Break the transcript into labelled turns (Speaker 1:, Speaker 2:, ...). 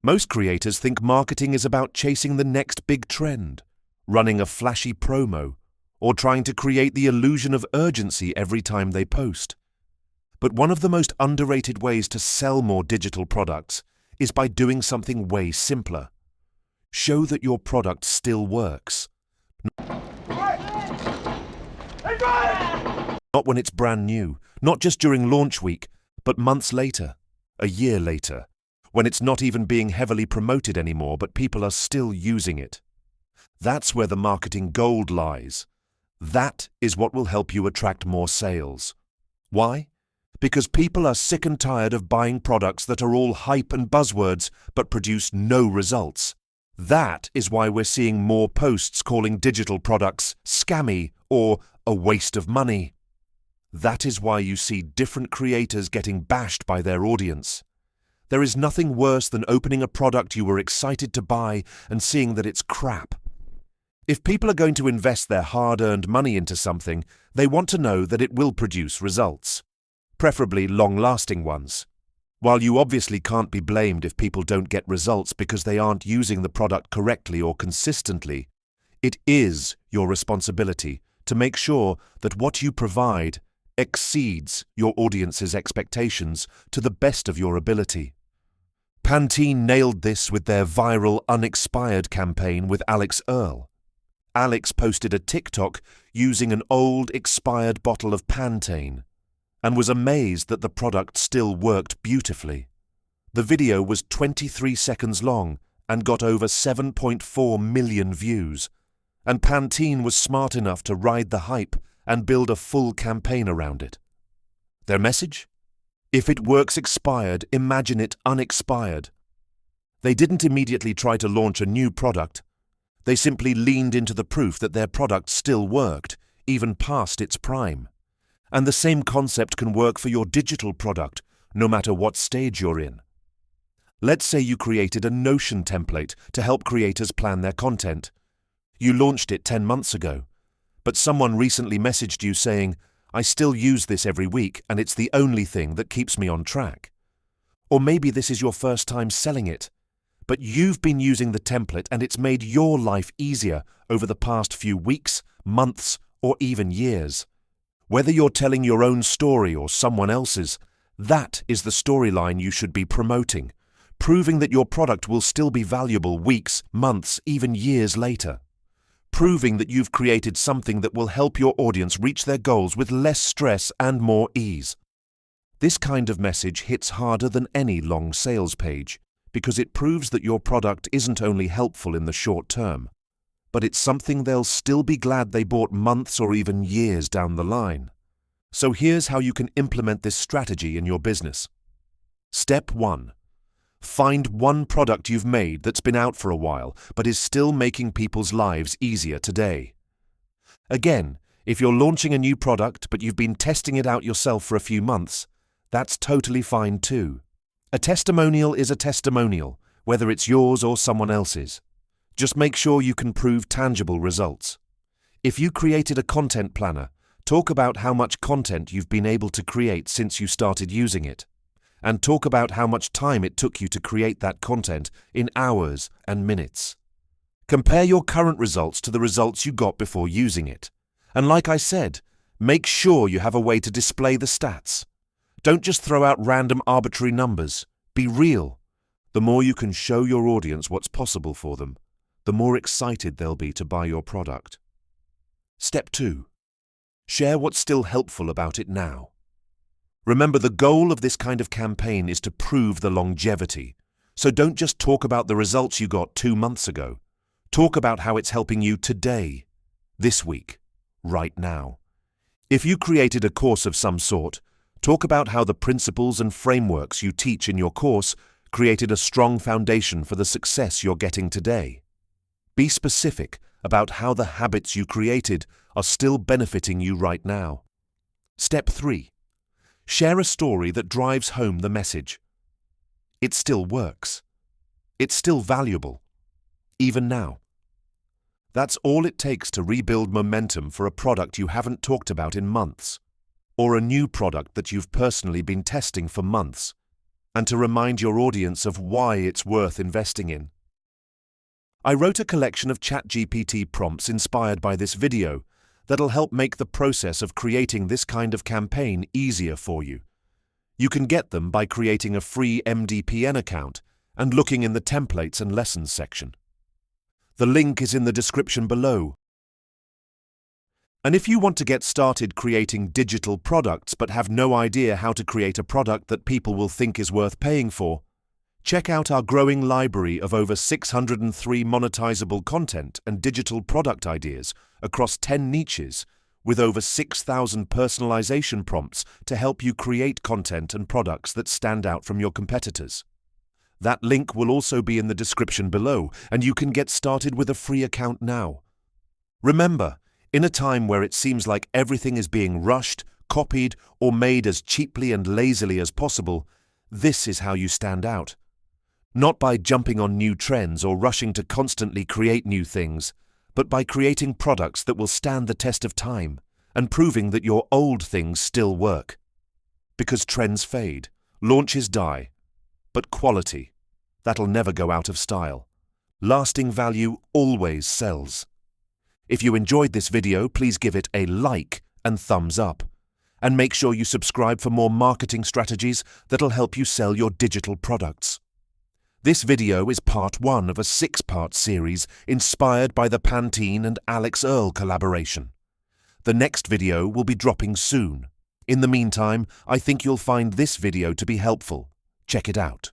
Speaker 1: Most creators think marketing is about chasing the next big trend, running a flashy promo, or trying to create the illusion of urgency every time they post. But one of the most underrated ways to sell more digital products is by doing something way simpler. Show that your product still works. Not when it's brand new, not just during launch week, but months later, a year later, when it's not even being heavily promoted anymore, but people are still using it. That's where the marketing gold lies. That is what will help you attract more sales. Why? Because people are sick and tired of buying products that are all hype and buzzwords but produce no results. That is why we're seeing more posts calling digital products scammy or a waste of money. That is why you see different creators getting bashed by their audience. There is nothing worse than opening a product you were excited to buy and seeing that it's crap. If people are going to invest their hard-earned money into something, they want to know that it will produce results, preferably long-lasting ones. While you obviously can't be blamed if people don't get results because they aren't using the product correctly or consistently, it is your responsibility to make sure that what you provide exceeds your audience's expectations to the best of your ability. Pantene nailed this with their viral Unexpired campaign with Earle. Alix posted a TikTok using an old expired bottle of Pantene and was amazed that the product still worked beautifully. The video was 23 seconds long and got over 7.4 million views, and Pantene was smart enough to ride the hype and build a full campaign around it. Their message? If it works expired, imagine it unexpired. They didn't immediately try to launch a new product. They simply leaned into the proof that their product still worked, even past its prime. And the same concept can work for your digital product, no matter what stage you're in. Let's say you created a Notion template to help creators plan their content. You launched it 10 months ago, but someone recently messaged you saying, "I still use this every week and it's the only thing that keeps me on track." Or maybe this is your first time selling it, but you've been using the template and it's made your life easier over the past few weeks, months, or even years. Whether you're telling your own story or someone else's, that is the storyline you should be promoting, proving that your product will still be valuable weeks, months, even years later. Proving that you've created something that will help your audience reach their goals with less stress and more ease. This kind of message hits harder than any long sales page because it proves that your product isn't only helpful in the short term, but it's something they'll still be glad they bought months or even years down the line. So here's how you can implement this strategy in your business. Step 1. Find one product you've made that's been out for a while but is still making people's lives easier today. Again, if you're launching a new product but you've been testing it out yourself for a few months, that's totally fine too. A testimonial is a testimonial, whether it's yours or someone else's. Just make sure you can prove tangible results. If you created a content planner, talk about how much content you've been able to create since you started using it. And talk about how much time it took you to create that content in hours and minutes. Compare your current results to the results you got before using it. And like I said, make sure you have a way to display the stats. Don't just throw out random arbitrary numbers. Be real. The more you can show your audience what's possible for them, the more excited they'll be to buy your product. Step 2. Share what's still helpful about it now. Remember, the goal of this kind of campaign is to prove the longevity. So don't just talk about the results you got 2 months ago. Talk about how it's helping you today, this week, right now. If you created a course of some sort, talk about how the principles and frameworks you teach in your course created a strong foundation for the success you're getting today. Be specific about how the habits you created are still benefiting you right now. Step 3. Share a story that drives home the message. It still works. It's still valuable, even now. That's all it takes to rebuild momentum for a product you haven't talked about in months, or a new product that you've personally been testing for months. and to remind your audience of why it's worth investing in. I wrote a collection of ChatGPT prompts inspired by this video that'll help make the process of creating this kind of campaign easier for you. You can get them by creating a free MDPN account and looking in the templates and lessons section. The link is in the description below. And if you want to get started creating digital products but have no idea how to create a product that people will think is worth paying for, check out our growing library of over 603 monetizable content and digital product ideas across 10 niches, with over 6,000 personalization prompts to help you create content and products that stand out from your competitors. That link will also be in the description below, and you can get started with a free account now. Remember, in a time where it seems like everything is being rushed, copied, or made as cheaply and lazily as possible, this is how you stand out. Not by jumping on new trends or rushing to constantly create new things, but by creating products that will stand the test of time and proving that your old things still work. Because trends fade, launches die, but quality, that'll never go out of style. Lasting value always sells. If you enjoyed this video, please give it a like and thumbs up. And make sure you subscribe for more marketing strategies that'll help you sell your digital products. This video is part 1 of a 6-part series inspired by the Pantene and Alix Earle collaboration. The next video will be dropping soon. In the meantime, I think you'll find this video to be helpful. Check it out.